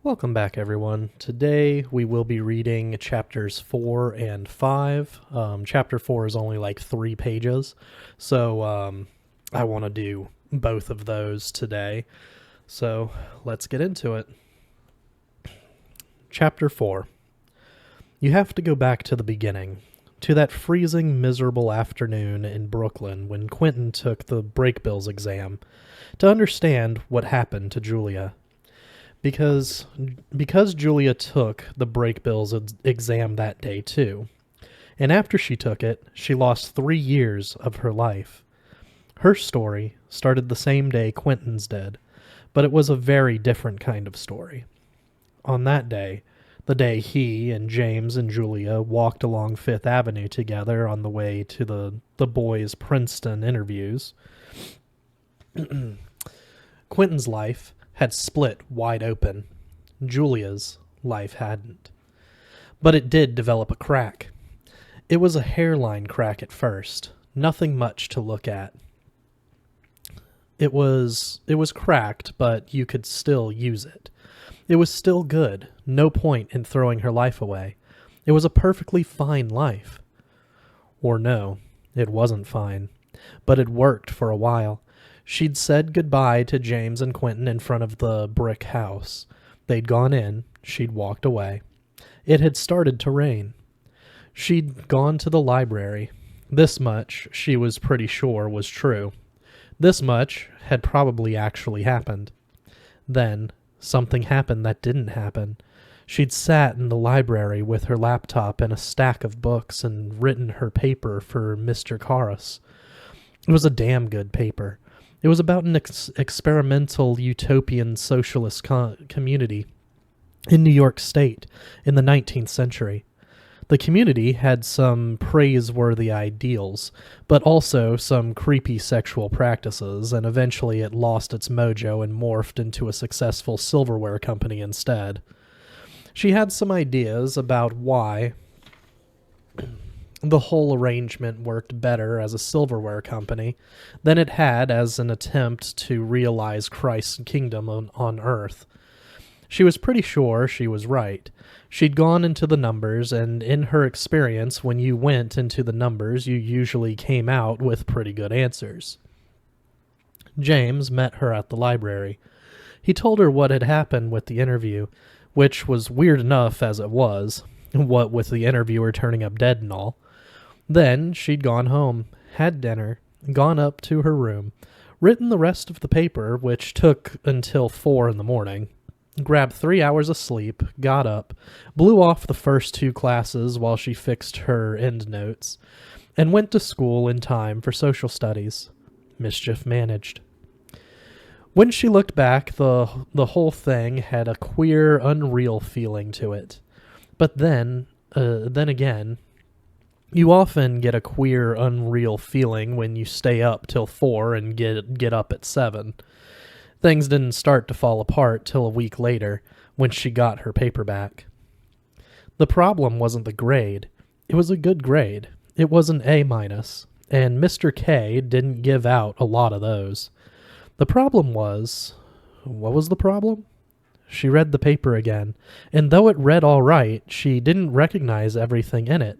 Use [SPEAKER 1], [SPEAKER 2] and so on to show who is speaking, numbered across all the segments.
[SPEAKER 1] Welcome back, everyone. Today we will be reading chapters 4 and 5. Chapter 4 is only like 3 pages, so I want to do both of those today. So let's get into it. Chapter 4. You have to go back to the beginning, to that freezing, miserable afternoon in Brooklyn when Quentin took the Brakebills exam, to understand what happened to Julia. Because Julia took the Brakebills exam that day too, and after she took it, she lost 3 years of her life. Her story started the same day Quentin's did, but it was a very different kind of story. On that day, the day he and James and Julia walked along Fifth Avenue together on the way to the boys' Princeton interviews, Quentin's life had split wide open. Julia's life hadn't. But it did develop a crack. It was a hairline crack at first, nothing much to look at. It was cracked, but you could still use it. It was still good, no point in throwing her life away. It was a perfectly fine life. Or no, it wasn't fine, but it worked for a while. She'd said goodbye to James and Quentin in front of the brick house. They'd gone in. She'd walked away. It had started to rain. She'd gone to the library. This much she was pretty sure was true. This much had probably actually happened. Then something happened that didn't happen. She'd sat in the library with her laptop and a stack of books and written her paper for Mr. Karras. It was a damn good paper. It was about an experimental utopian socialist community in New York State in the 19th century. The community had some praiseworthy ideals, but also some creepy sexual practices, and eventually it lost its mojo and morphed into a successful silverware company instead. She had some ideas about why the whole arrangement worked better as a silverware company than it had as an attempt to realize Christ's kingdom on earth. She was pretty sure she was right. She'd gone into the numbers, and in her experience, when you went into the numbers, you usually came out with pretty good answers. James met her at the library. He told her what had happened with the interview, which was weird enough as it was, what with the interviewer turning up dead and all. Then she'd gone home, had dinner, gone up to her room, written the rest of the paper, which took until 4 a.m, grabbed 3 hours of sleep, got up, blew off the first 2 classes while she fixed her endnotes, and went to school in time for social studies. Mischief managed. When she looked back, the whole thing had a queer, unreal feeling to it. But then again, you often get a queer, unreal feeling when you stay up till 4 and get up at 7. Things didn't start to fall apart till a week later, when she got her paper back. The problem wasn't the grade. It was a good grade. It was an A-, and Mr. K didn't give out a lot of those. The problem was... What was the problem? She read the paper again, and though it read all right, she didn't recognize everything in it.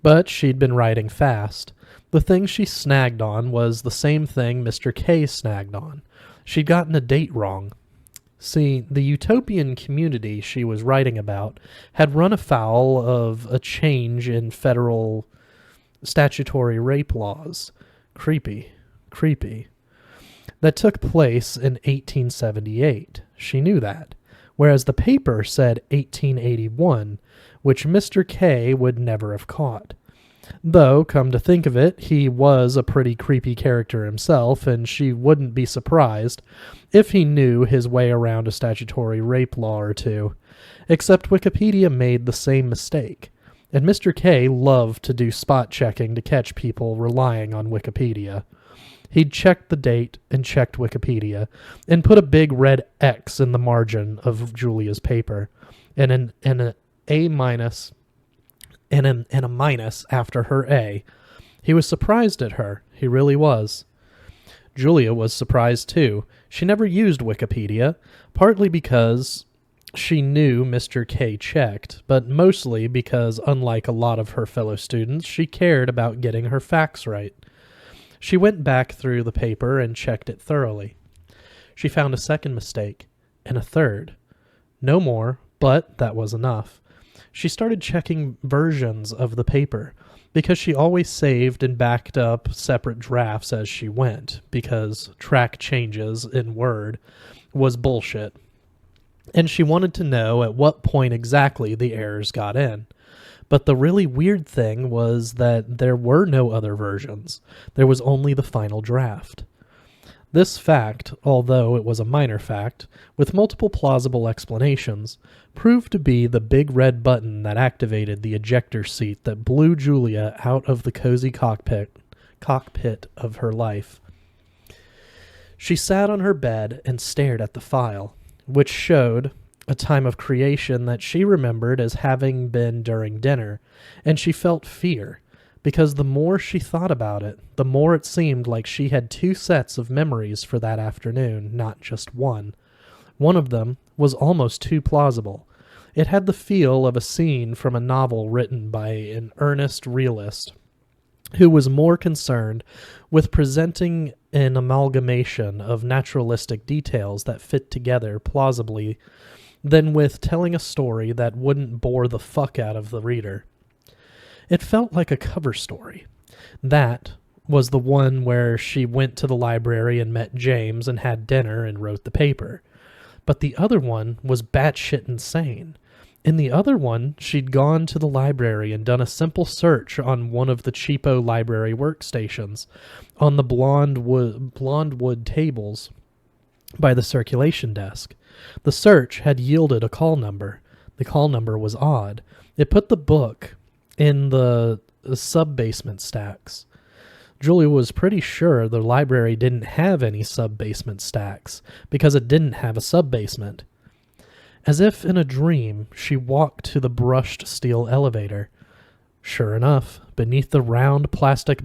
[SPEAKER 1] But she'd been writing fast. The thing she snagged on was the same thing Mr. K snagged on. She'd gotten a date wrong. See, the utopian community she was writing about had run afoul of a change in federal statutory rape laws. Creepy. That took place in 1878. She knew that. Whereas the paper said 1881, which Mr. K would never have caught. Though, come to think of it, he was a pretty creepy character himself, and she wouldn't be surprised if he knew his way around a statutory rape law or two. Except Wikipedia made the same mistake, and Mr. K loved to do spot checking to catch people relying on Wikipedia. He'd checked the date and checked Wikipedia, and put a big red X in the margin of Julia's paper, and an A- and a minus after her A. He was surprised at her. He really was. Julia was surprised too. She never used Wikipedia, partly because she knew Mr. K checked, but mostly because, unlike a lot of her fellow students, she cared about getting her facts right. She went back through the paper and checked it thoroughly. She found a second mistake, and a third. No more, but that was enough. She started checking versions of the paper, because she always saved and backed up separate drafts as she went, because track changes in Word was bullshit. And she wanted to know at what point exactly the errors got in. But the really weird thing was that there were no other versions. There was only the final draft. This fact, although it was a minor fact, with multiple plausible explanations, proved to be the big red button that activated the ejector seat that blew Julia out of the cozy cockpit of her life. She sat on her bed and stared at the file, which showed a time of creation that she remembered as having been during dinner, and she felt fear, because the more she thought about it, the more it seemed like she had two sets of memories for that afternoon, not just one. One of them was almost too plausible. It had the feel of a scene from a novel written by an earnest realist who was more concerned with presenting an amalgamation of naturalistic details that fit together plausibly than with telling a story that wouldn't bore the fuck out of the reader. It felt like a cover story. That was the one where she went to the library and met James and had dinner and wrote the paper. But the other one was batshit insane. In the other one, she'd gone to the library and done a simple search on one of the cheapo library workstations, on the blonde wood tables by the circulation desk. The search had yielded a call number. The call number was odd. It put the book in the sub-basement stacks. Julia was pretty sure the library didn't have any sub-basement stacks, because it didn't have a sub-basement. As if in a dream, she walked to the brushed steel elevator. Sure enough, beneath the round white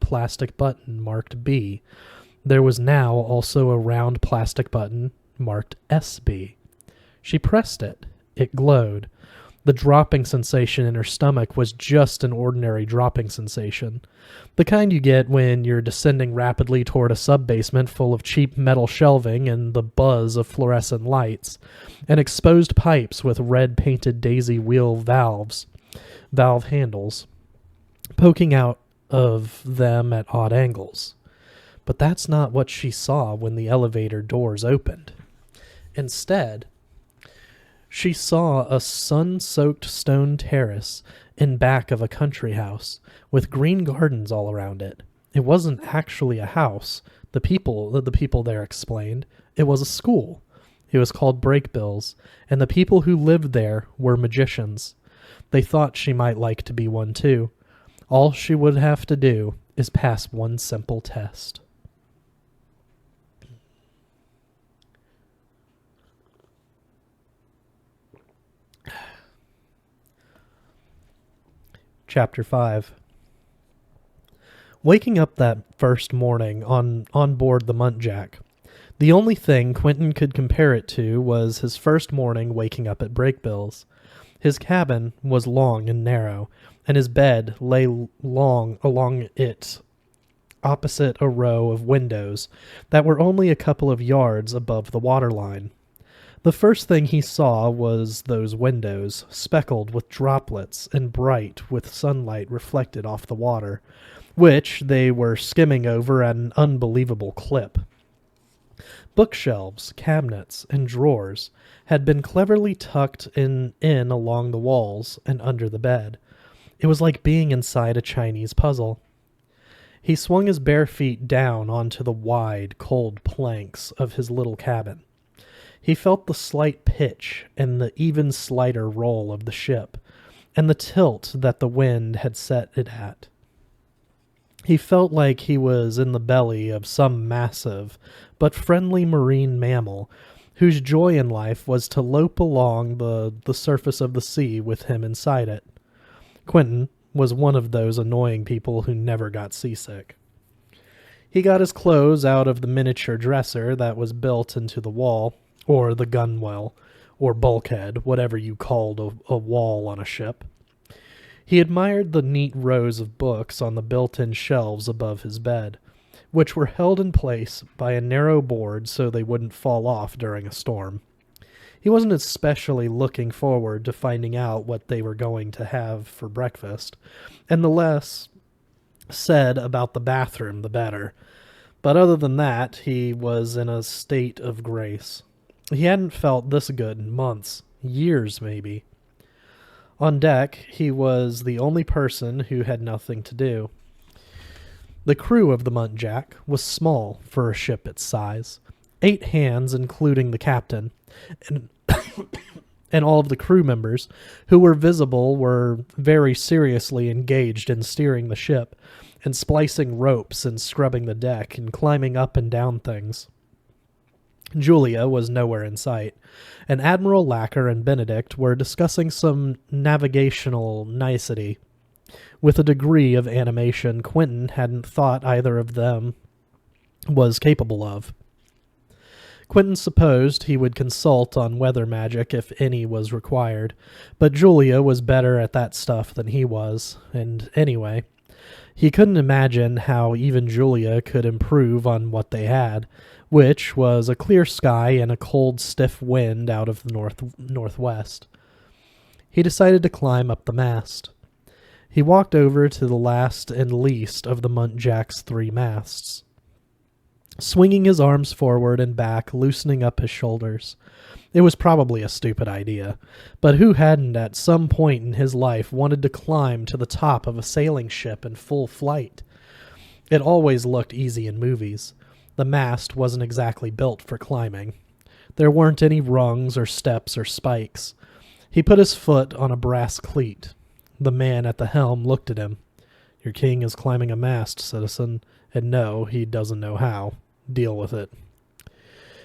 [SPEAKER 1] plastic button marked B, there was now also a round plastic button marked SB. She pressed it. It glowed. The dropping sensation in her stomach was just an ordinary dropping sensation. The kind you get when you're descending rapidly toward a sub-basement full of cheap metal shelving and the buzz of fluorescent lights, and exposed pipes with red-painted daisy wheel valve handles, poking out of them at odd angles. But that's not what she saw when the elevator doors opened. Instead, she saw a sun-soaked stone terrace in back of a country house, with green gardens all around it. It wasn't actually a house, the people there explained. It was a school. It was called Brakebills, and the people who lived there were magicians. They thought she might like to be one too. All she would have to do is pass one simple test. Chapter 5. Waking up that first morning on board the Muntjac, the only thing Quentin could compare it to was his first morning waking up at Brakebills. His cabin was long and narrow, and his bed lay long along it, opposite a row of windows that were only a couple of yards above the waterline. The first thing he saw was those windows, speckled with droplets and bright with sunlight reflected off the water, which they were skimming over at an unbelievable clip. Bookshelves, cabinets, and drawers had been cleverly tucked in along the walls and under the bed. It was like being inside a Chinese puzzle. He swung his bare feet down onto the wide, cold planks of his little cabin. He felt the slight pitch and the even slighter roll of the ship, and the tilt that the wind had set it at. He felt like he was in the belly of some massive but friendly marine mammal whose joy in life was to lope along the surface of the sea with him inside it. Quentin was one of those annoying people who never got seasick. He got his clothes out of the miniature dresser that was built into the wall, or the gunwale, or bulkhead, whatever you called a wall on a ship. He admired the neat rows of books on the built-in shelves above his bed, which were held in place by a narrow board so they wouldn't fall off during a storm. He wasn't especially looking forward to finding out what they were going to have for breakfast, and the less said about the bathroom, the better. But other than that, he was in a state of grace. He hadn't felt this good in months, years maybe. On deck, he was the only person who had nothing to do. The crew of the Muntjac was small for a ship its size. 8 hands, including the captain, and and all of the crew members who were visible were very seriously engaged in steering the ship and splicing ropes and scrubbing the deck and climbing up and down things. Julia was nowhere in sight, and Admiral Lacker and Benedict were discussing some navigational nicety with a degree of animation Quentin hadn't thought either of them was capable of. Quentin supposed he would consult on weather magic if any was required, but Julia was better at that stuff than he was, and anyway, he couldn't imagine how even Julia could improve on what they had, which was a clear sky and a cold, stiff wind out of the northwest. He decided to climb up the mast. He walked over to the last and least of the Muntjac's 3 masts, swinging his arms forward and back, loosening up his shoulders. It was probably a stupid idea, but who hadn't at some point in his life wanted to climb to the top of a sailing ship in full flight? It always looked easy in movies. The mast wasn't exactly built for climbing. There weren't any rungs or steps or spikes. He put his foot on a brass cleat. The man at the helm looked at him. "Your king is climbing a mast, citizen, and no, he doesn't know how. Deal with it."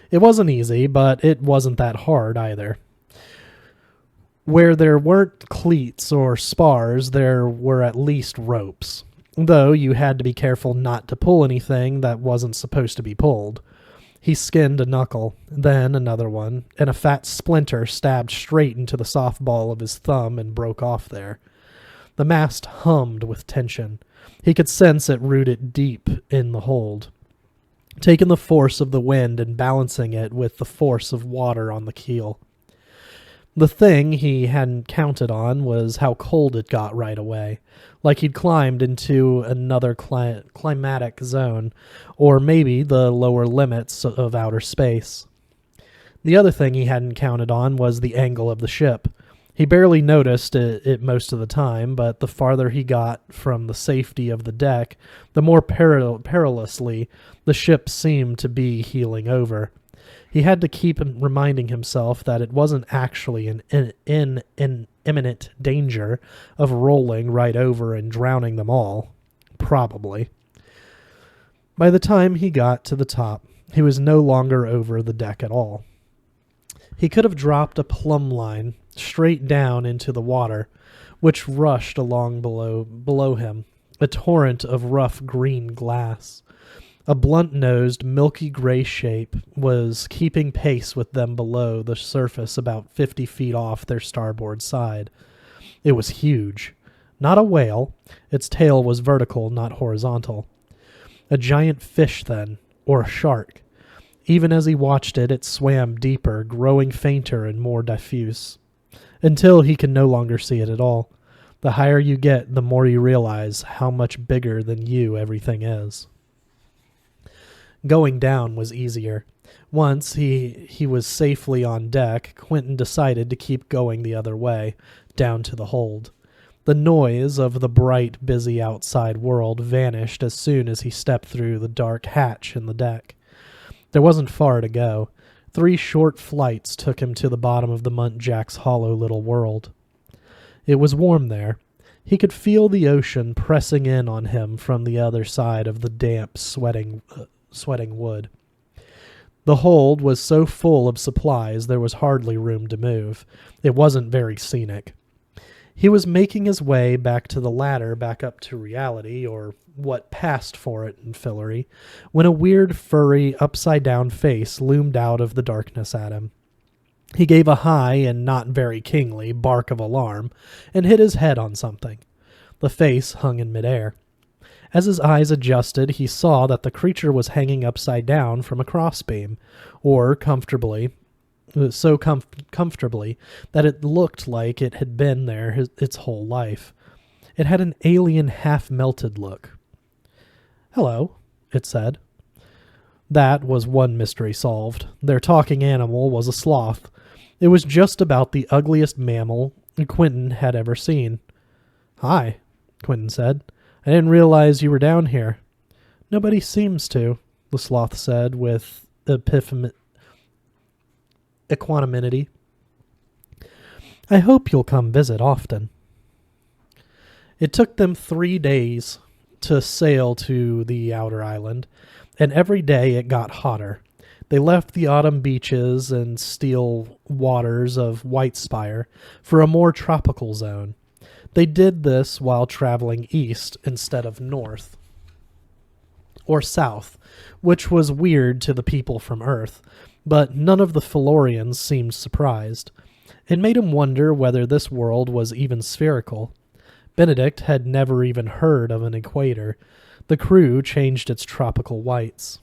[SPEAKER 1] It wasn't easy, but it wasn't that hard either. Where there weren't cleats or spars, there were at least ropes, though you had to be careful not to pull anything that wasn't supposed to be pulled. He skinned a knuckle, then another one, and a fat splinter stabbed straight into the softball of his thumb and broke off there. The mast hummed with tension. He could sense it rooted deep in the hold, taking the force of the wind and balancing it with the force of water on the keel. The thing he hadn't counted on was how cold it got right away, like he'd climbed into another climatic zone, or maybe the lower limits of outer space. The other thing he hadn't counted on was the angle of the ship. He barely noticed it most of the time, but the farther he got from the safety of the deck, the more perilously the ship seemed to be heeling over. He had to keep reminding himself that it wasn't actually in imminent danger of rolling right over and drowning them all. Probably. By the time he got to the top, he was no longer over the deck at all. He could have dropped a plumb line straight down into the water, which rushed along below him, a torrent of rough green glass. A blunt-nosed, milky gray shape was keeping pace with them below the surface about 50 feet off their starboard side. It was huge. Not a whale. Its tail was vertical, not horizontal. A giant fish, then, or a shark. Even as he watched it, it swam deeper, growing fainter and more diffuse, until he could no longer see it at all. The higher you get, the more you realize how much bigger than you everything is. Going down was easier. Once he was safely on deck, Quentin decided to keep going the other way, down to the hold. The noise of the bright, busy outside world vanished as soon as he stepped through the dark hatch in the deck. There wasn't far to go. 3 short flights took him to the bottom of the Muntjac's hollow little world. It was warm there. He could feel the ocean pressing in on him from the other side of the damp, sweating wood. The hold was so full of supplies there was hardly room to move. It wasn't very scenic. He was making his way back to the ladder, back up to reality, or what passed for it in Fillory, when a weird, furry, upside-down face loomed out of the darkness at him. He gave a high and not very kingly bark of alarm and hit his head on something. The face hung in midair. As his eyes adjusted, he saw that the creature was hanging upside down from a crossbeam, or comfortably that it looked like it had been there its whole life. It had an alien, half-melted look. "Hello," it said. That was one mystery solved. Their talking animal was a sloth. It was just about the ugliest mammal Quentin had ever seen. "Hi," Quentin said. "I didn't realize you were down here." "Nobody seems to," the sloth said with equanimity. "I hope you'll come visit often." It took them 3 days to sail to the outer island, and every day it got hotter. They left the autumn beaches and still waters of Whitespire for a more tropical zone. They did this while traveling east instead of north or south, which was weird to the people from Earth, but none of the Fillorians seemed surprised. It made him wonder whether this world was even spherical. Benedict had never even heard of an equator. The crew changed into tropical whites.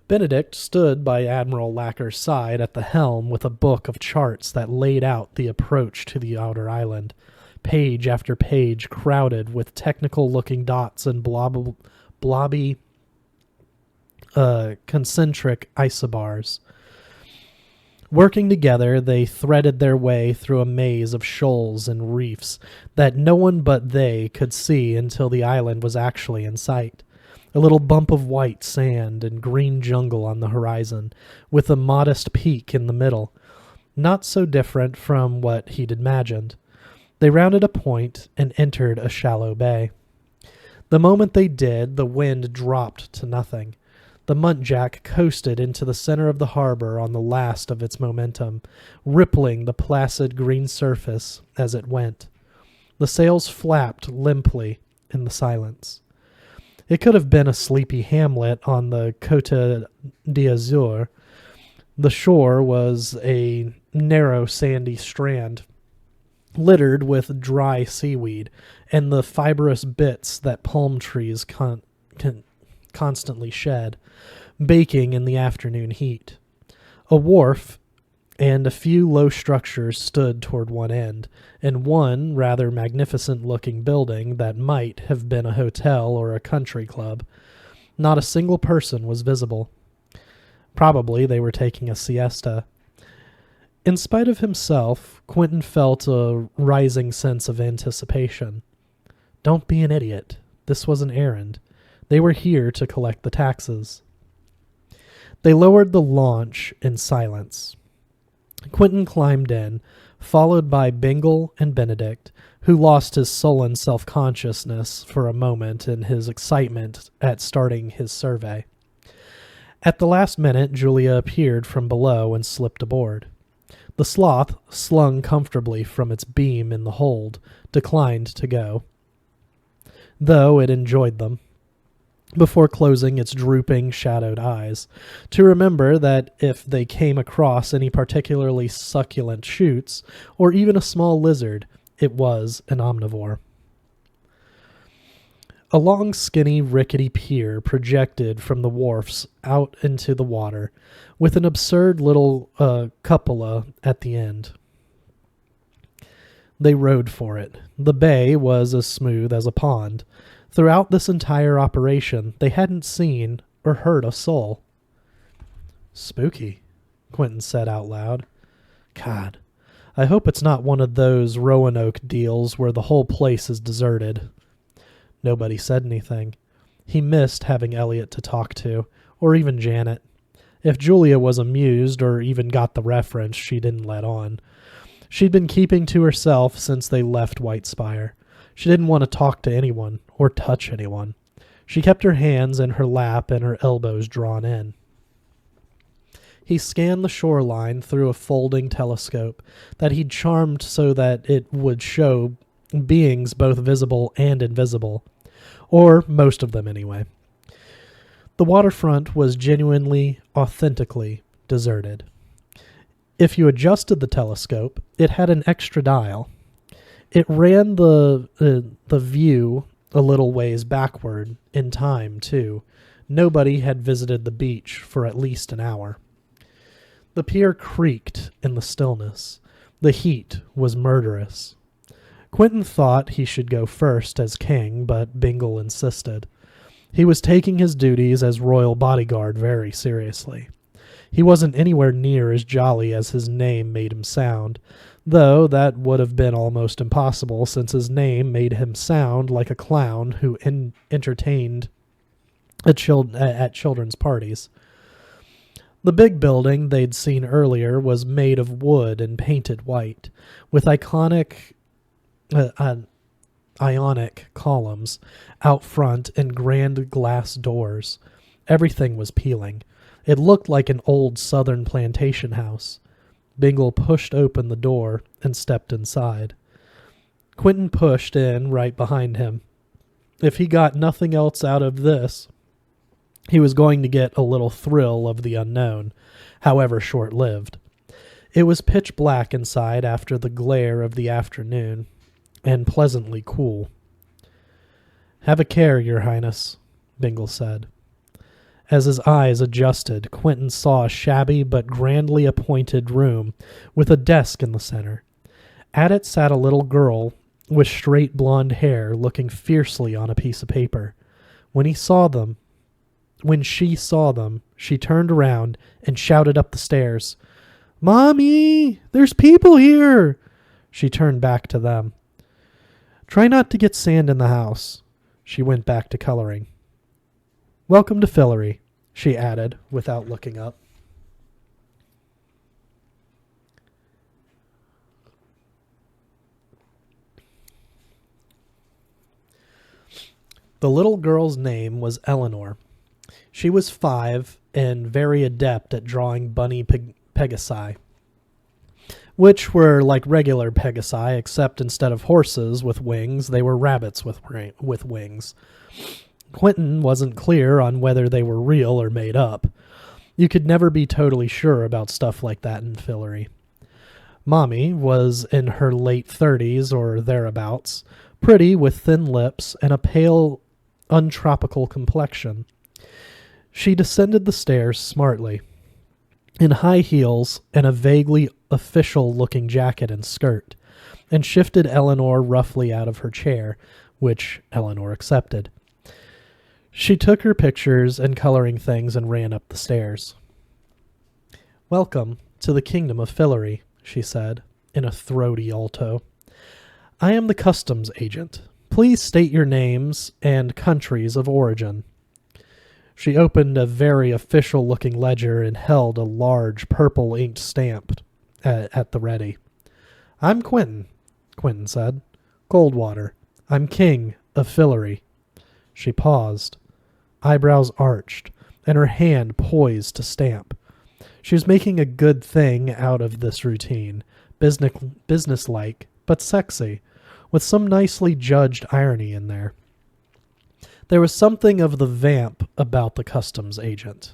[SPEAKER 1] Benedict stood by Admiral Lacker's side at the helm with a book of charts that laid out the approach to the outer island, page after page crowded with technical-looking dots and blobby concentric isobars. Working together, they threaded their way through a maze of shoals and reefs that no one but they could see until the island was actually in sight. A little bump of white sand and green jungle on the horizon, with a modest peak in the middle, not so different from what he'd imagined. They rounded a point and entered a shallow bay. The moment they did, the wind dropped to nothing. The Muntjac coasted into the center of the harbor on the last of its momentum, rippling the placid green surface as it went. The sails flapped limply in the silence. It could have been a sleepy hamlet on the Côte d'Azur. The shore was a narrow sandy strand, littered with dry seaweed and the fibrous bits that palm trees constantly shed, baking in the afternoon heat. A wharf and a few low structures stood toward one end, and one rather magnificent-looking building that might have been a hotel or a country club. Not a single person was visible. Probably they were taking a siesta. In spite of himself, Quentin felt a rising sense of anticipation. Don't be an idiot. This was an errand. They were here to collect the taxes. They lowered the launch in silence. Quentin climbed in, followed by Bingle and Benedict, who lost his sullen self-consciousness for a moment in his excitement at starting his survey. At the last minute, Julia appeared from below and slipped aboard. The sloth, slung comfortably from its beam in the hold, declined to go, though it enjoyed them, before closing its drooping, shadowed eyes, to remember that if they came across any particularly succulent shoots, or even a small lizard, it was an omnivore. A long, skinny, rickety pier projected from the wharfs out into the water, with an absurd little cupola at the end. They rowed for it. The bay was as smooth as a pond. Throughout this entire operation, they hadn't seen or heard a soul. "Spooky," Quentin said out loud. "God, I hope it's not one of those Roanoke deals where the whole place is deserted." Nobody said anything. He missed having Elliot to talk to, or even Janet. If Julia was amused or even got the reference, she didn't let on. She'd been keeping to herself since they left Whitespire. She didn't want to talk to anyone or touch anyone. She kept her hands in her lap and her elbows drawn in. He scanned the shoreline through a folding telescope that he'd charmed so that it would show beings both visible and invisible, or most of them anyway. The waterfront was genuinely, authentically deserted. If you adjusted the telescope, it had an extra dial. It ran the view a little ways backward in time, too. Nobody had visited the beach for at least an hour. The pier creaked in the stillness. The heat was murderous. Quentin thought he should go first as king, but Bingle insisted. He was taking his duties as royal bodyguard very seriously. He wasn't anywhere near as jolly as his name made him sound, though that would have been almost impossible since his name made him sound like a clown who entertained at children's parties. The big building they'd seen earlier was made of wood and painted white, with ionic columns out front and grand glass doors. Everything was peeling. It looked like an old southern plantation house. Bingle pushed open the door and stepped inside. Quentin pushed in right behind him. If he got nothing else out of this, he was going to get a little thrill of the unknown, however short-lived. It was pitch black inside after the glare of the afternoon, and pleasantly cool. "Have a care, Your Highness," Bingle said. As his eyes adjusted, Quentin saw a shabby but grandly appointed room with a desk in the center. At it sat a little girl with straight blonde hair looking fiercely on a piece of paper. When she saw them, she turned around and shouted up the stairs, "Mommy, there's people here!" She turned back to them. "Try not to get sand in the house." She went back to coloring. "Welcome to Fillory," she added without looking up. The little girl's name was Eleanor. She was 5 and very adept at drawing bunny pegasi, which were like regular pegasi, except instead of horses with wings, they were rabbits with wings. Quentin wasn't clear on whether they were real or made up. You could never be totally sure about stuff like that in Fillory. Mommy was in her late 30s or thereabouts, pretty with thin lips and a pale, untropical complexion. She descended the stairs smartly, in high heels and a vaguely official-looking jacket and skirt, and shifted Eleanor roughly out of her chair, which Eleanor accepted. She took her pictures and coloring things and ran up the stairs. "Welcome to the Kingdom of Fillory," she said, in a throaty alto. "I am the customs agent. Please state your names and countries of origin." She opened a very official-looking ledger and held a large purple-inked stamp at the ready. "I'm Quentin," Quentin said. "Goldwater. I'm King of Fillory." She paused, eyebrows arched, and her hand poised to stamp. She was making a good thing out of this routine, businesslike, but sexy, with some nicely judged irony in there. There was something of the vamp about the customs agent.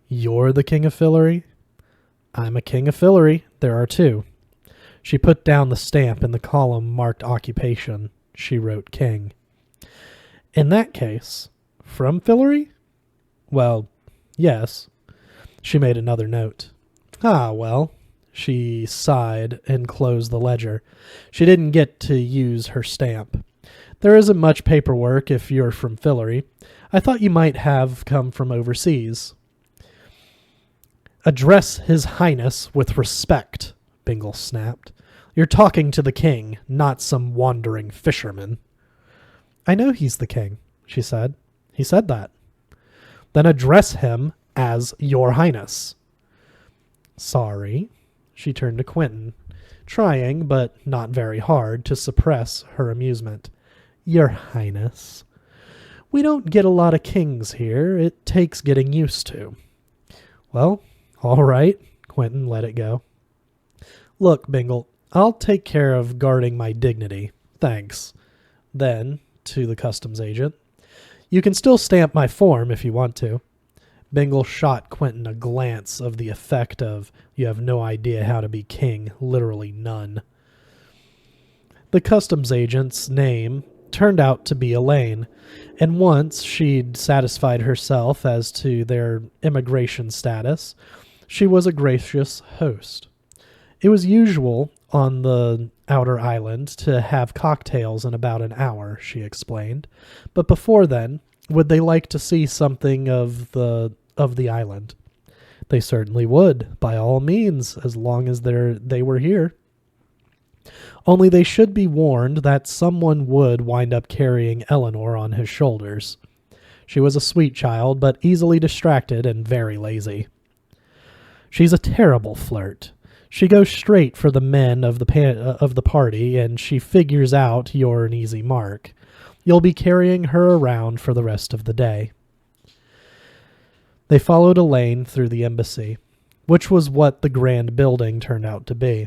[SPEAKER 1] "You're the King of Fillory?" "I'm a King of Fillory. There are 2. She put down the stamp in the column marked occupation. She wrote King. "In that case, from Fillory?" "Well, yes." She made another note. "Ah, well." She sighed and closed the ledger. She didn't get to use her stamp. "There isn't much paperwork if you're from Fillory. I thought you might have come from overseas." "Address His Highness with respect," Bingle snapped. "You're talking to the king, not some wandering fisherman." "I know he's the king," she said. "He said that." "Then address him as Your Highness." "Sorry." She turned to Quentin, trying, but not very hard, to suppress her amusement. "Your Highness. We don't get a lot of kings here. It takes getting used to." "Well, All right, Quentin let it go. Look, Bingle, I'll take care of guarding my dignity. Thanks. Then, to the customs agent, you can still stamp my form if you want to. Bingle shot Quentin a glance of the effect of, you have no idea how to be king, literally none. The customs agent's name turned out to be Elaine, and once she'd satisfied herself as to their immigration status, she was a gracious host. It was usual on the outer island to have cocktails in about an hour, she explained, but before then, would they like to see something of the island? They certainly would, by all means, as long as they were here. Only they should be warned that someone would wind up carrying Eleanor on his shoulders. She was a sweet child, but easily distracted and very lazy. She's a terrible flirt. She goes straight for the men of the party, and she figures out you're an easy mark. You'll be carrying her around for the rest of the day. They followed Elaine through the embassy, which was what the grand building turned out to be.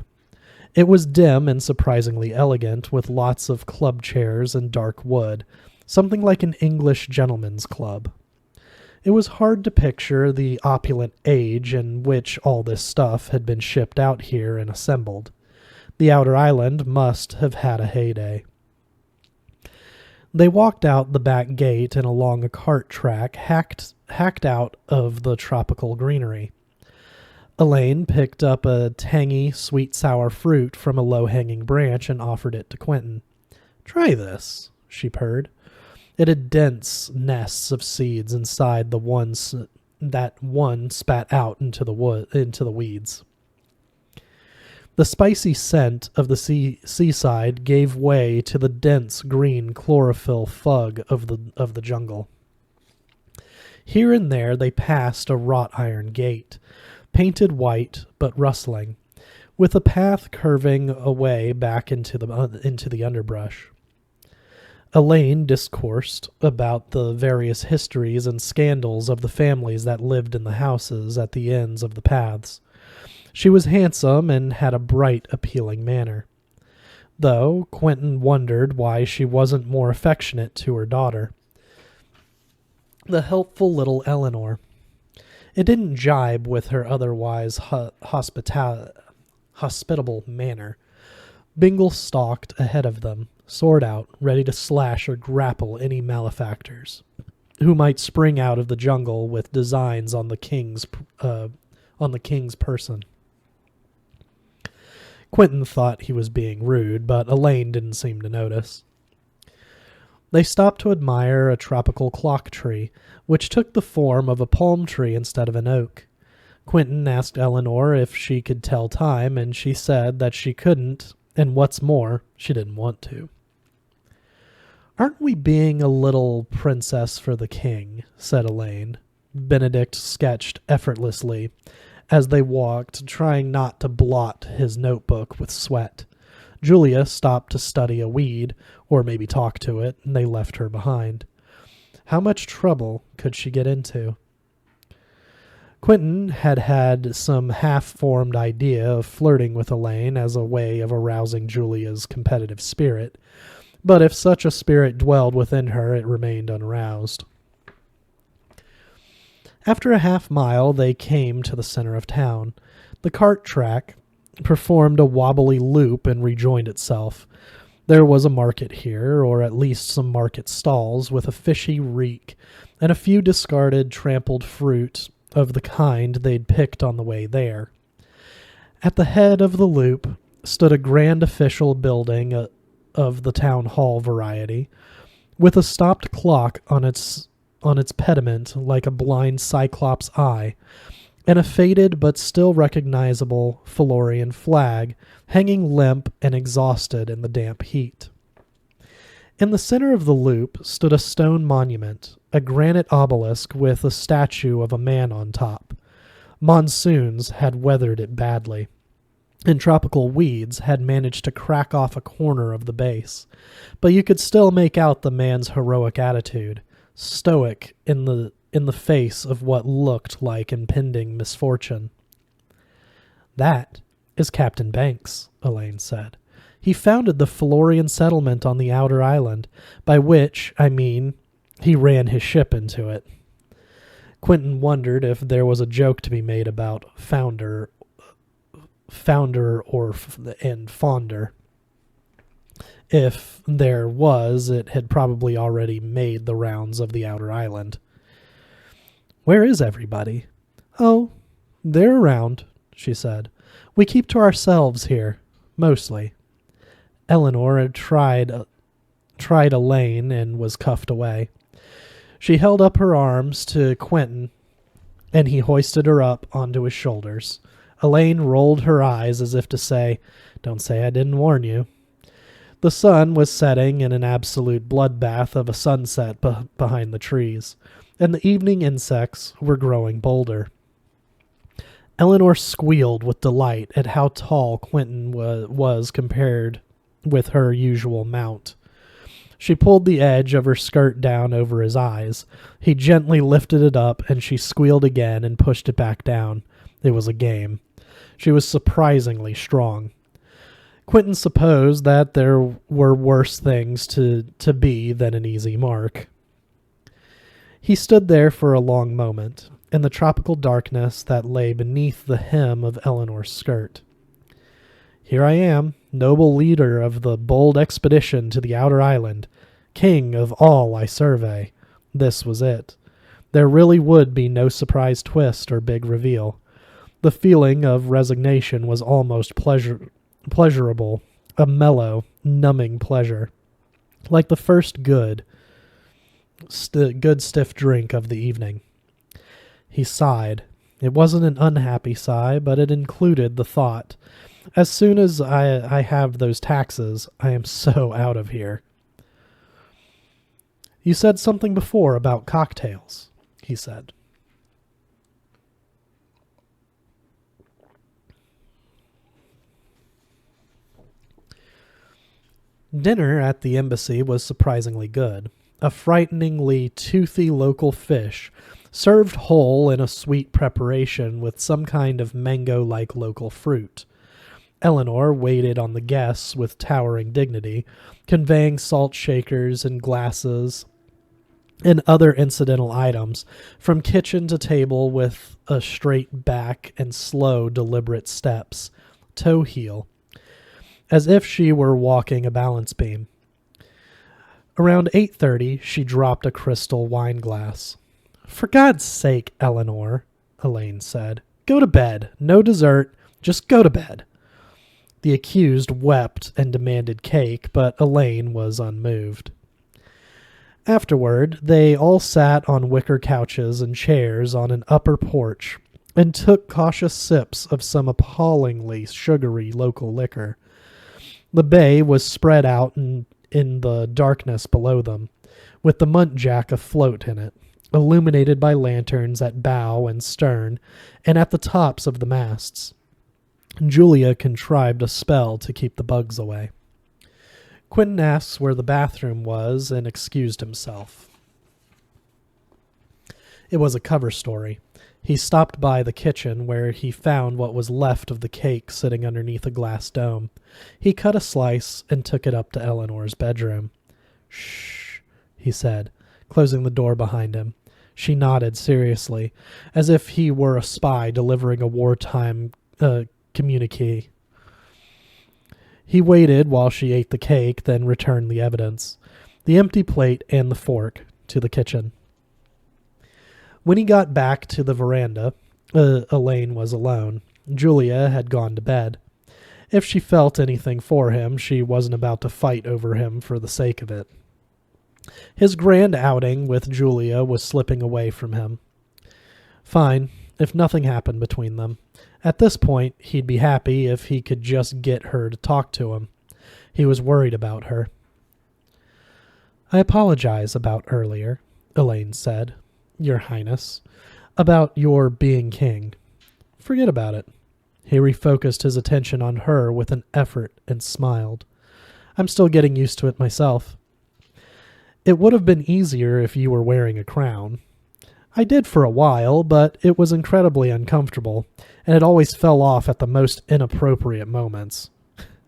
[SPEAKER 1] It was dim and surprisingly elegant, with lots of club chairs and dark wood, something like an English gentleman's club. It was hard to picture the opulent age in which all this stuff had been shipped out here and assembled. The outer island must have had a heyday. They walked out the back gate and along a cart track hacked out of the tropical greenery. Elaine picked up a tangy, sweet-sour fruit from a low-hanging branch and offered it to Quentin. "Try this," she purred. It had dense nests of seeds inside the ones that one spat out into the weeds. The spicy scent of the seaside gave way to the dense green chlorophyll fug of the jungle. Here and there they passed a wrought iron gate, painted white but rustling, with a path curving away back into the underbrush. Elaine discoursed about the various histories and scandals of the families that lived in the houses at the ends of the paths. She was handsome and had a bright, appealing manner, though Quentin wondered why she wasn't more affectionate to her daughter, the helpful little Eleanor. It didn't jibe with her otherwise hospitable manner. Bingle stalked ahead of them, sword out, ready to slash or grapple any malefactors who might spring out of the jungle with designs on the king's person. Quentin thought he was being rude, but Elaine didn't seem to notice. They stopped to admire a tropical clock tree, which took the form of a palm tree instead of an oak. Quentin asked Eleanor if she could tell time, and she said that she couldn't, and what's more, she didn't want to. "Aren't we being a little princess for the king?" said Elaine. Benedict sketched effortlessly as they walked, trying not to blot his notebook with sweat. Julia stopped to study a weed, or maybe talk to it, and they left her behind. How much trouble could she get into? Quentin had some half-formed idea of flirting with Elaine as a way of arousing Julia's competitive spirit, but if such a spirit dwelled within her, it remained unaroused. After a half-mile, they came to the center of town. The cart track performed a wobbly loop and rejoined itself. There was a market here, or at least some market stalls, with a fishy reek, and a few discarded, trampled fruit of the kind they'd picked on the way there. At the head of the loop stood a grand official building of the town hall variety, with a stopped clock on its pediment like a blind cyclops' eye, and a faded but still recognizable Florian flag hanging limp and exhausted in the damp heat. In the center of the loop stood a stone monument, a granite obelisk with a statue of a man on top. Monsoons had weathered it badly, and tropical weeds had managed to crack off a corner of the base, but you could still make out the man's heroic attitude, stoic in the face of what looked like impending misfortune. That is Captain Banks, Elaine said. He founded the Felorian settlement on the outer island, by which, I mean, he ran his ship into it. Quentin wondered if there was a joke to be made about founder and fonder. If there was, it had probably already made the rounds of the outer island. Where is everybody? Oh, they're around, she said. We keep to ourselves here, mostly. Eleanor had tried Elaine and was cuffed away. She held up her arms to Quentin, and he hoisted her up onto his shoulders. Elaine rolled her eyes as if to say, "Don't say I didn't warn you." The sun was setting in an absolute bloodbath of a sunset behind the trees, and the evening insects were growing bolder. Eleanor squealed with delight at how tall Quentin was compared with her usual mount. She pulled the edge of her skirt down over his eyes. He gently lifted it up, and she squealed again and pushed it back down. It was a game. She was surprisingly strong. Quentin supposed that there were worse things to be than an easy mark. He stood there for a long moment, in the tropical darkness that lay beneath the hem of Eleanor's skirt. Here I am, noble leader of the bold expedition to the outer island, king of all I survey. This was it. There really would be no surprise twist or big reveal. The feeling of resignation was almost pleasurable, a mellow, numbing pleasure, like the first good stiff drink of the evening. He sighed. It wasn't an unhappy sigh, but it included the thought, as soon as I have those taxes, I am so out of here. You said something before about cocktails, he said. Dinner at the embassy was surprisingly good. A frighteningly toothy local fish, served whole in a sweet preparation with some kind of mango-like local fruit. Eleanor waited on the guests with towering dignity, conveying salt shakers and glasses and other incidental items from kitchen to table with a straight back and slow, deliberate steps, toe heel, as if she were walking a balance beam. Around 8:30, she dropped a crystal wine glass. "For God's sake, Eleanor," Elaine said, "go to bed. No dessert. Just go to bed." The accused wept and demanded cake, but Elaine was unmoved. Afterward, they all sat on wicker couches and chairs on an upper porch and took cautious sips of some appallingly sugary local liquor. The bay was spread out in the darkness below them, with the Muntjac afloat in it, illuminated by lanterns at bow and stern and at the tops of the masts. Julia contrived a spell to keep the bugs away. Quentin asked where the bathroom was and excused himself. It was a cover story. He stopped by the kitchen where he found what was left of the cake sitting underneath a glass dome. He cut a slice and took it up to Eleanor's bedroom. "Shh," he said, closing the door behind him. She nodded seriously, as if he were a spy delivering a wartime communique. He waited while she ate the cake, then returned the evidence, the empty plate and the fork, to the kitchen. When he got back to the veranda, Elaine was alone. Julia had gone to bed. If she felt anything for him, she wasn't about to fight over him for the sake of it. His grand outing with Julia was slipping away from him. Fine, if nothing happened between them. At this point, he'd be happy if he could just get her to talk to him. He was worried about her. "I apologize about earlier," Elaine said, "Your Highness, about your being king. Forget about it." He refocused his attention on her with an effort and smiled. "I'm still getting used to it myself. It would have been easier if you were wearing a crown. I did for a while, but it was incredibly uncomfortable, and it always fell off at the most inappropriate moments.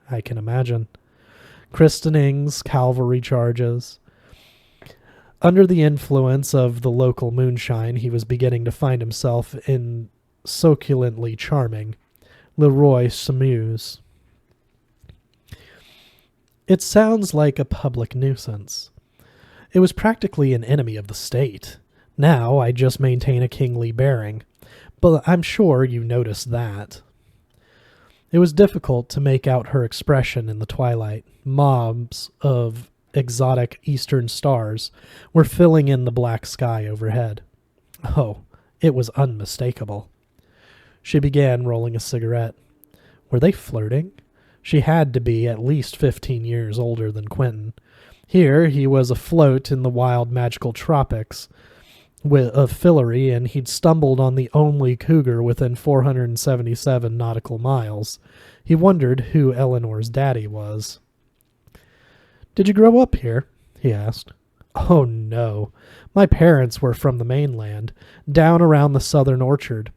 [SPEAKER 1] I can imagine. Christenings, cavalry charges. Under the influence of the local moonshine, he was beginning to find himself in succulently charming Leroy Samuse. It sounds like a public nuisance. It was practically an enemy of the state. Now I just maintain a kingly bearing, but I'm sure you noticed that. It was difficult to make out her expression in the twilight. Mobs of exotic eastern stars were filling in the black sky overhead. Oh, it was unmistakable. She began rolling a cigarette. Were they flirting? She had to be at least 15 years older than Quentin. Here he was afloat in the wild magical tropics of Fillory, and he'd stumbled on the only cougar within 477 nautical miles. He wondered who Eleanor's daddy was. "Did you grow up here?" he asked. "Oh, no. My parents were from the mainland, down around the southern orchard.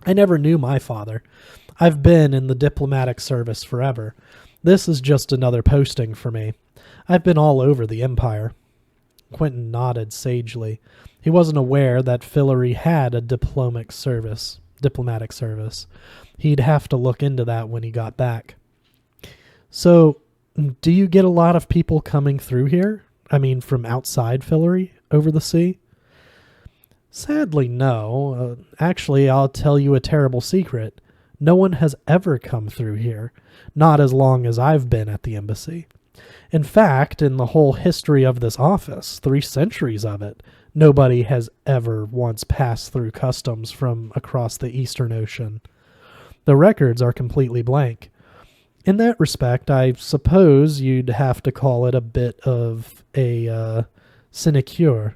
[SPEAKER 1] I never knew my father. I've been in the diplomatic service forever. This is just another posting for me. I've been all over the empire." Quentin nodded sagely. He wasn't aware that Fillory had a diplomatic service. He'd have to look into that when he got back. "So, do you get a lot of people coming through here? I mean, from outside Fillory, over the sea?" "Sadly, no. Actually, I'll tell you a terrible secret. No one has ever come through here, not as long as I've been at the embassy. In fact, in the whole history of this office, 3 centuries of it, nobody has ever once passed through customs from across the Eastern Ocean. The records are completely blank. In that respect, I suppose you'd have to call it a bit of a sinecure."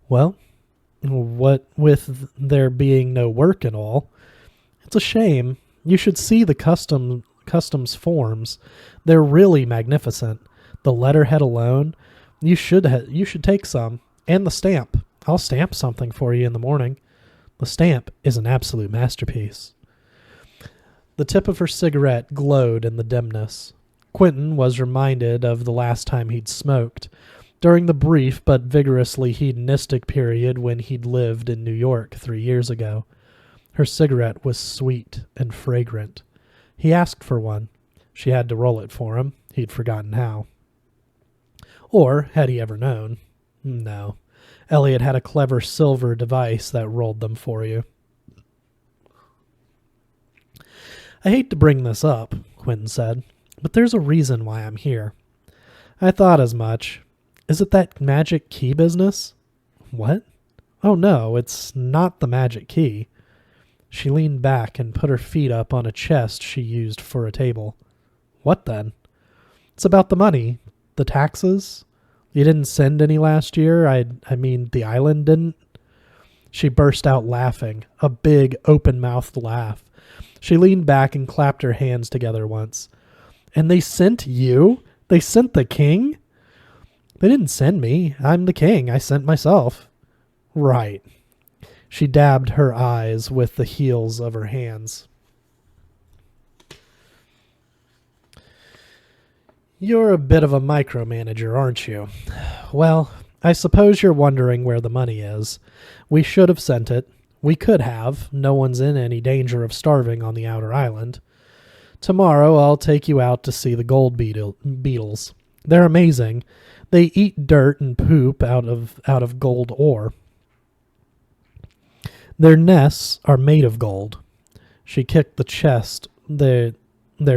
[SPEAKER 1] "Well, what with there being no work and all, it's a shame. You should see the customs forms. They're really magnificent. The letterhead alone, you should take some. And the stamp. I'll stamp something for you in the morning. The stamp is an absolute masterpiece." The tip of her cigarette glowed in the dimness. Quentin was reminded of the last time he'd smoked, during the brief but vigorously hedonistic period when he'd lived in New York 3 years ago. Her cigarette was sweet and fragrant. He asked for one. She had to roll it for him. He'd forgotten how. Or had he ever known? No. Elliot had a clever silver device that rolled them for you. "I hate to bring this up," Quentin said, "but there's a reason why I'm here." "I thought as much. Is it that magic key business?" "What?" "Oh, no, it's not the magic key." She leaned back and put her feet up on a chest she used for a table. "What then?" "It's about the money. The taxes. You didn't send any last year. I mean, the island didn't." She burst out laughing, a big, open-mouthed laugh. She leaned back and clapped her hands together once. "And they sent you? They sent the king?" "They didn't send me. I'm the king. I sent myself." "Right." She dabbed her eyes with the heels of her hands. "You're a bit of a micromanager, aren't you? Well, I suppose you're wondering where the money is. We should have sent it. We could have. No one's in any danger of starving on the outer island. Tomorrow I'll take you out to see the gold beetles. They're amazing. They eat dirt and poop out of gold ore. Their nests are made of gold." She kicked the chest their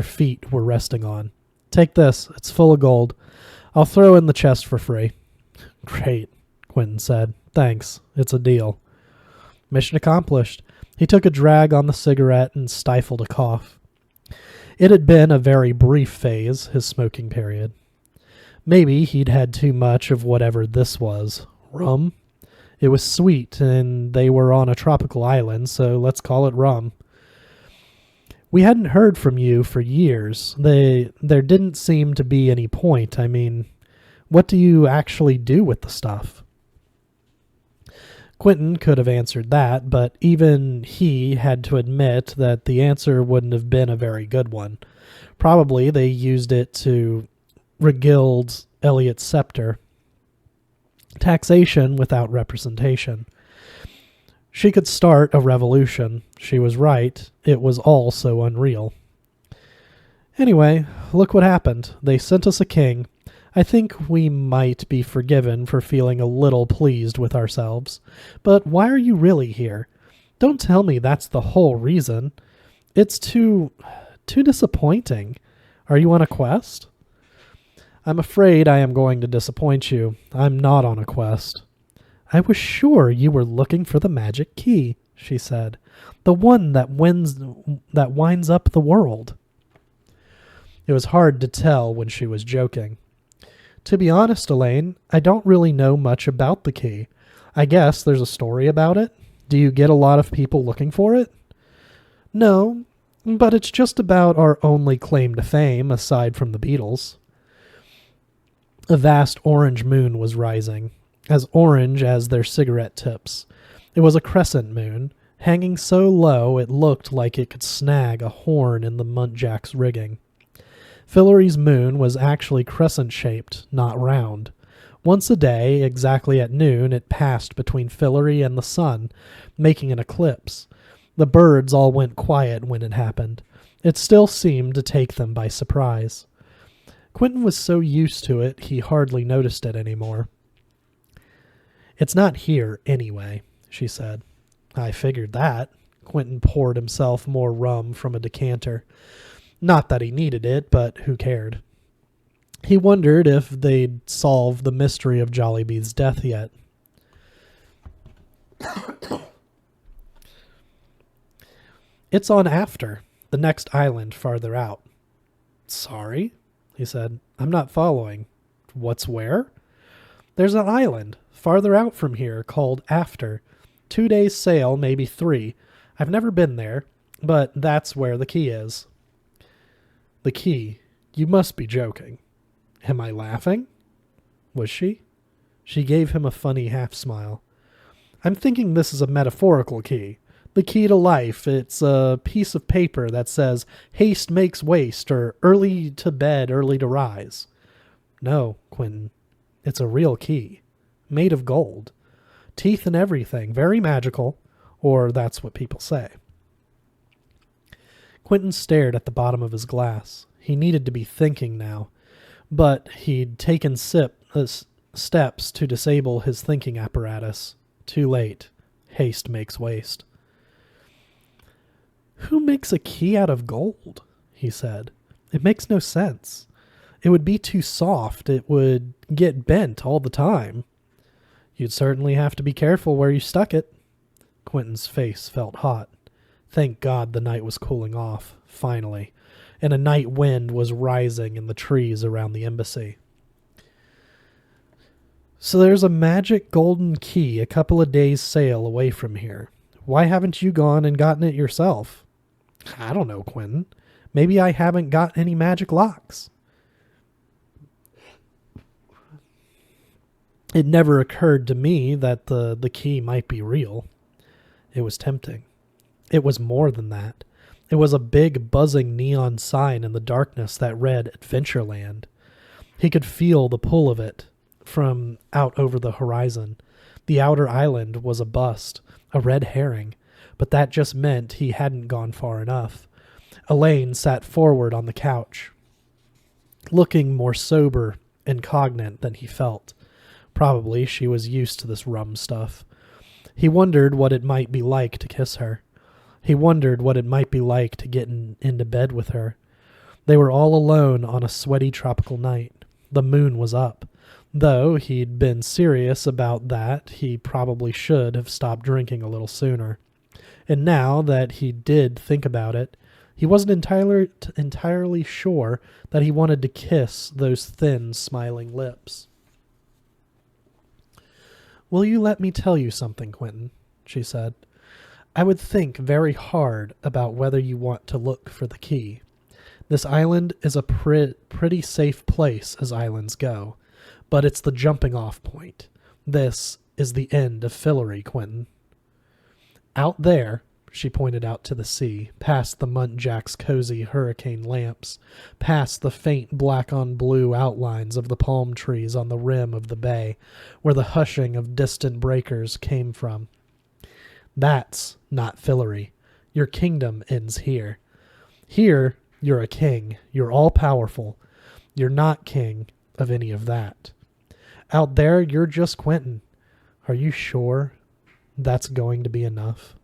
[SPEAKER 1] feet were resting on. "Take this. It's full of gold. I'll throw in the chest for free." "Great," Quentin said. "Thanks. It's a deal." Mission accomplished. He took a drag on the cigarette and stifled a cough. It had been a very brief phase, his smoking period. Maybe he'd had too much of whatever this was. Rum? It was sweet, and they were on a tropical island, so let's call it rum. "We hadn't heard from you for years. There didn't seem to be any point. I mean, what do you actually do with the stuff?" Quentin could have answered that, but even he had to admit that the answer wouldn't have been a very good one. Probably they used it to regild Elliot's scepter. Taxation without representation. She could start a revolution. She was right. It was all so unreal. Anyway, look what happened. They sent us a king. I think we might be forgiven for feeling a little pleased with ourselves. But why are you really here? Don't tell me that's the whole reason. It's too disappointing. Are you on a quest? I'm afraid I am going to disappoint you. I'm not on a quest. I was sure you were looking for the magic key, she said. The one that winds up the world. It was hard to tell when she was joking. To be honest, Elaine, I don't really know much about the key. I guess there's a story about it. Do you get a lot of people looking for it? No, but it's just about our only claim to fame, aside from the Beatles. A vast orange moon was rising, as orange as their cigarette tips. It was a crescent moon, hanging so low it looked like it could snag a horn in the Muntjacs' rigging. Fillory's moon was actually crescent-shaped, not round. Once a day, exactly at noon, it passed between Fillory and the sun, making an eclipse. The birds all went quiet when it happened. It still seemed to take them by surprise. Quentin was so used to it, he hardly noticed it anymore. It's not here, anyway, she said. I figured that. Quentin poured himself more rum from a decanter. Not that he needed it, but who cared? He wondered if they'd solved the mystery of Jollibee's death yet. It's on After, the next island farther out. Sorry, he said. I'm not following. What's where? There's an island farther out from here called After. 2 days sail, maybe 3. I've never been there, but that's where the key is. The key? You must be joking. Am I laughing? Was she? She gave him a funny half-smile. I'm thinking this is a metaphorical key. The key to life. It's a piece of paper that says, haste makes waste, or early to bed, early to rise. No, Quentin. It's a real key. Made of gold. Teeth and everything. Very magical. Or that's what people say. Quentin stared at the bottom of his glass. He needed to be thinking now, but he'd taken steps to disable his thinking apparatus. Too late. Haste makes waste. Who makes a key out of gold? He said. It makes no sense. It would be too soft. It would get bent all the time. You'd certainly have to be careful where you stuck it. Quentin's face felt hot. Thank God the night was cooling off, finally, and a night wind was rising in the trees around the embassy. So there's a magic golden key a couple of days' sail away from here. Why haven't you gone and gotten it yourself? I don't know, Quentin. Maybe I haven't got any magic locks. It never occurred to me that the key might be real. It was tempting. It was more than that. It was a big, buzzing neon sign in the darkness that read Adventureland. He could feel the pull of it from out over the horizon. The outer island was a bust, a red herring, but that just meant he hadn't gone far enough. Elaine sat forward on the couch, looking more sober and cognate than he felt. Probably she was used to this rum stuff. He wondered what it might be like to kiss her. He wondered what it might be like to get into bed with her. They were all alone on a sweaty tropical night. The moon was up. Though he'd been serious about that, he probably should have stopped drinking a little sooner. And now that he did think about it, he wasn't entirely sure that he wanted to kiss those thin, smiling lips. Will you let me tell you something, Quentin? She said. I would think very hard about whether you want to look for the key. This island is a pretty safe place as islands go, but it's the jumping off point. This is the end of Fillory, Quentin. Out there, she pointed out to the sea, past the Muntjack's cozy hurricane lamps, past the faint black-on-blue outlines of the palm trees on the rim of the bay, where the hushing of distant breakers came from. That's not Fillory. Your kingdom ends here. Here, you're a king. You're all-powerful. You're not king of any of that. Out there, you're just Quentin. Are you sure that's going to be enough?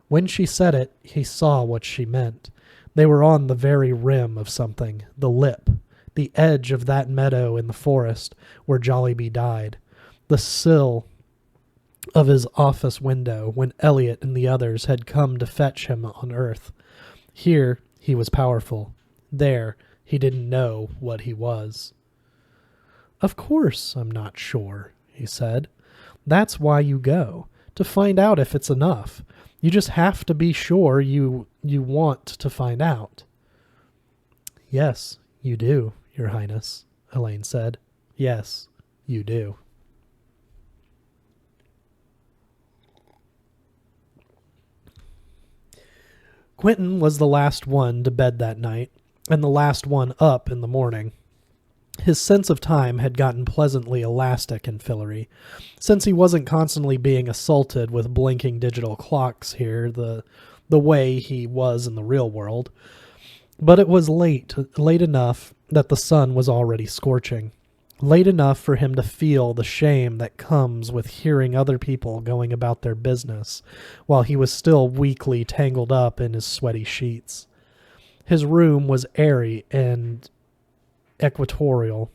[SPEAKER 1] When she said it, he saw what she meant. They were on the very rim of something, the lip, the edge of that meadow in the forest where Jollibee died, the sill of his office window when Elliot and the others had come to fetch him on Earth. Here, he was powerful. There, he didn't know what he was. Of course I'm not sure, he said. That's why you go, to find out if it's enough. You just have to be sure you want to find out. Yes, you do, Your Highness, Elaine said. Yes, you do. Quentin was the last one to bed that night, and the last one up in the morning. His sense of time had gotten pleasantly elastic in Fillory, since he wasn't constantly being assaulted with blinking digital clocks here the way he was in the real world. But it was late enough that the sun was already scorching, late enough for him to feel the shame that comes with hearing other people going about their business, while he was still weakly tangled up in his sweaty sheets. His room was airy and equatorial,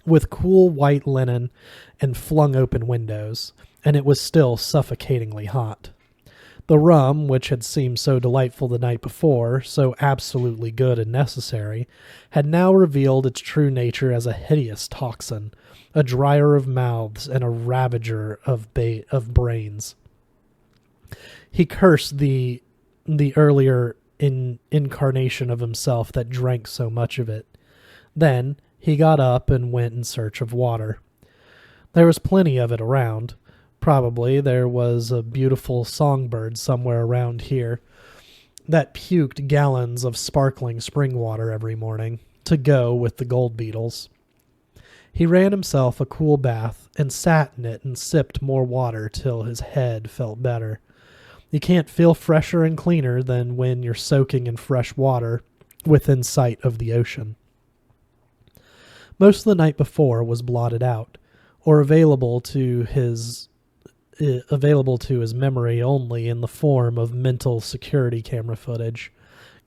[SPEAKER 1] with cool white linen and flung open windows, and it was still suffocatingly hot. The rum, which had seemed so delightful the night before, so absolutely good and necessary, had now revealed its true nature as a hideous toxin, a dryer of mouths and a ravager of brains. He cursed the earlier incarnation of himself that drank so much of it. Then he got up and went in search of water. There was plenty of it around. Probably there was a beautiful songbird somewhere around here that puked gallons of sparkling spring water every morning to go with the gold beetles. He ran himself a cool bath and sat in it and sipped more water till his head felt better. You can't feel fresher and cleaner than when you're soaking in fresh water within sight of the ocean. Most of the night before was blotted out, or available to his memory only in the form of mental security camera footage,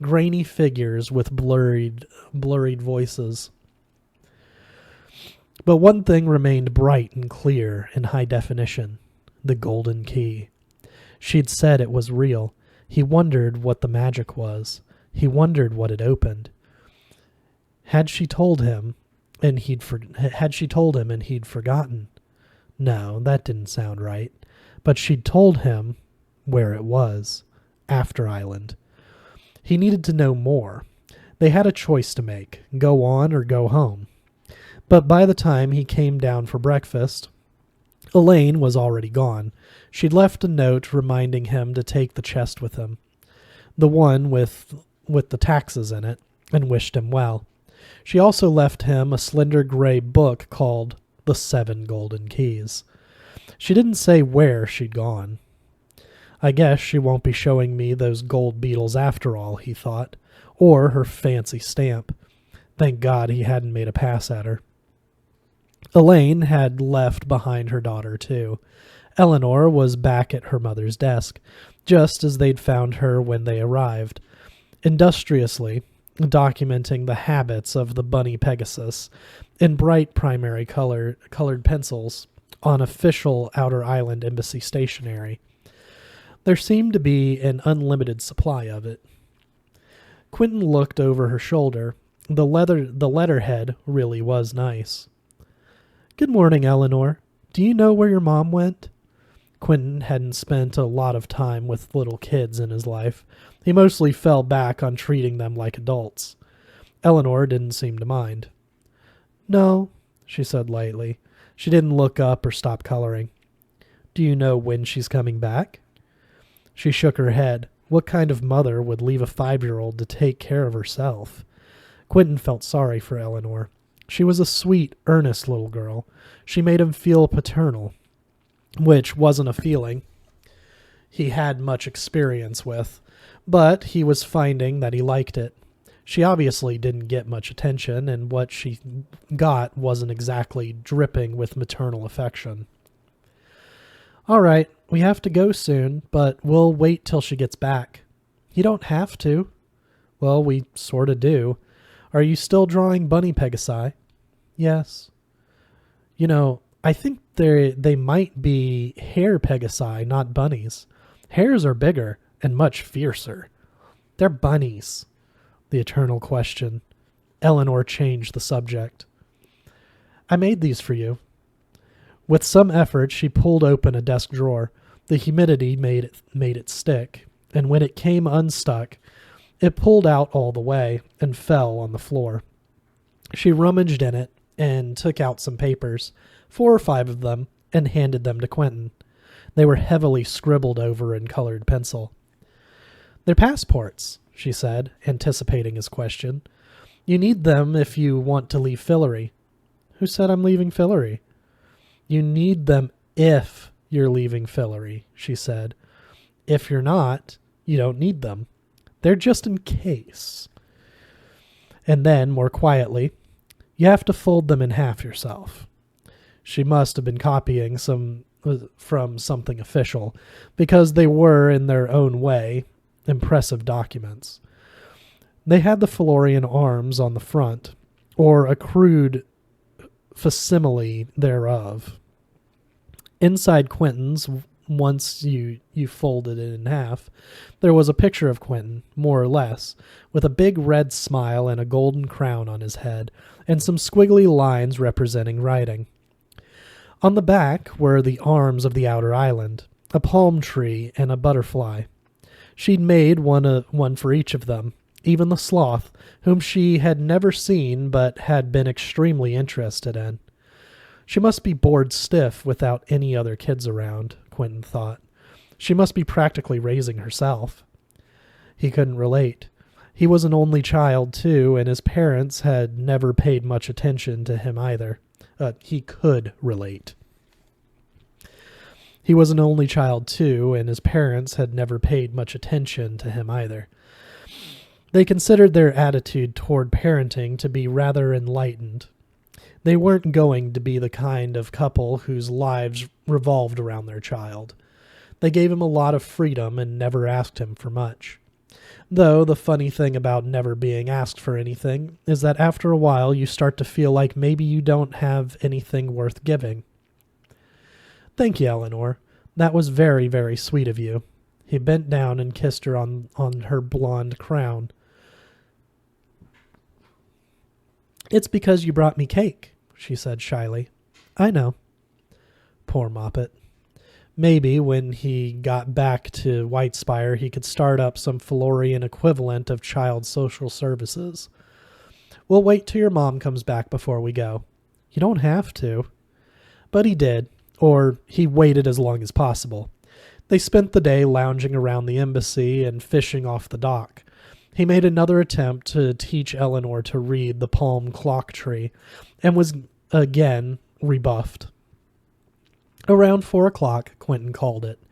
[SPEAKER 1] grainy figures with blurred voices. But one thing remained bright and clear in high definition: the golden key. She'd said it was real. He wondered what the magic was. He wondered what it opened. Had she told him and he'd forgotten? No, that didn't sound right. But she'd told him where it was. After Island. He needed to know more. They had a choice to make, go on or go home. But by the time he came down for breakfast, Elaine was already gone. She'd left a note reminding him to take the chest with him, the one with the taxes in it, and wished him well. She also left him a slender gray book called The 7 Golden Keys. She didn't say where she'd gone. I guess she won't be showing me those gold beetles after all, he thought, or her fancy stamp. Thank God he hadn't made a pass at her. Elaine had left behind her daughter, too. Eleanor was back at her mother's desk, just as they'd found her when they arrived, industriously documenting the habits of the bunny Pegasus in bright primary colored pencils on official Outer Island Embassy stationery. There seemed to be an unlimited supply of it. Quentin looked over her shoulder. The letterhead really was nice. Good morning, Eleanor. Do you know where your mom went? Quentin hadn't spent a lot of time with little kids in his life. He mostly fell back on treating them like adults. Eleanor didn't seem to mind. No, she said lightly. She didn't look up or stop coloring. Do you know when she's coming back? She shook her head. What kind of mother would leave a 5-year-old to take care of herself? Quentin felt sorry for Eleanor. She was a sweet, earnest little girl. She made him feel paternal, which wasn't a feeling he had much experience with, but he was finding that he liked it. She obviously didn't get much attention, and what she got wasn't exactly dripping with maternal affection. All right, we have to go soon, but we'll wait till she gets back. You don't have to. Well, we sort of do. Are you still drawing bunny Pegasi? Yes. You know, I think they might be hare Pegasi, not bunnies. Hares are bigger and much fiercer. They're bunnies. The eternal question. Eleanor changed the subject. I made these for you. With some effort, she pulled open a desk drawer. The humidity made it stick, and when it came unstuck, it pulled out all the way and fell on the floor. She rummaged in it and took out some papers, 4 or 5 of them, and handed them to Quentin. They were heavily scribbled over in colored pencil. They're passports, she said, anticipating his question. You need them if you want to leave Fillory. Who said I'm leaving Fillory? You need them if you're leaving Fillory, she said. If you're not, you don't need them. They're just in case. And then, more quietly, you have to fold them in half yourself. She must have been copying from something official, because they were, in their own way, impressive documents. They had the Fillorian arms on the front, or a crude facsimile thereof. Inside Quentin's, once you folded it in half, there was a picture of Quentin, more or less, with a big red smile and a golden crown on his head, and some squiggly lines representing writing. On the back were the arms of the outer island, a palm tree, and a butterfly. She'd made one for each of them, even the sloth, whom she had never seen but had been extremely interested in. She must be bored stiff without any other kids around, Quentin thought. She must be practically raising herself. He couldn't relate. He was an only child, too, and his parents had never paid much attention to him either. He could relate. He was an only child, too, and his parents had never paid much attention to him either. They considered their attitude toward parenting to be rather enlightened. They weren't going to be the kind of couple whose lives revolved around their child. They gave him a lot of freedom and never asked him for much. Though the funny thing about never being asked for anything is that after a while you start to feel like maybe you don't have anything worth giving. Thank you, Eleanor. That was very, very sweet of you. He bent down and kissed her on her blonde crown. It's because you brought me cake, she said shyly. I know. Poor Moppet. Maybe when he got back to Whitespire he could start up some Fillorian equivalent of child social services. We'll wait till your mom comes back before we go. You don't have to. But he did, or he waited as long as possible. They spent the day lounging around the embassy and fishing off the dock. He made another attempt to teach Eleanor to read the palm clock tree, and was again rebuffed. Around 4 o'clock, Quentin called it.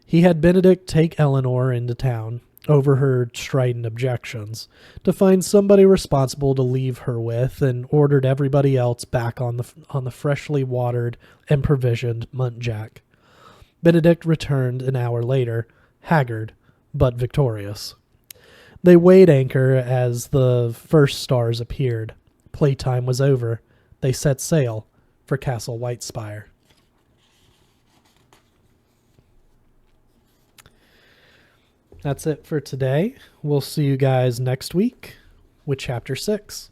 [SPEAKER 1] He had Benedict take Eleanor into town, over her strident objections, to find somebody responsible to leave her with, and ordered everybody else back on the freshly watered and provisioned Muntjac. Benedict returned an hour later, haggard but victorious. They weighed anchor as the first stars appeared. Playtime was over. They set sail for Castle Whitespire. That's it for today. We'll see you guys next week with Chapter 6.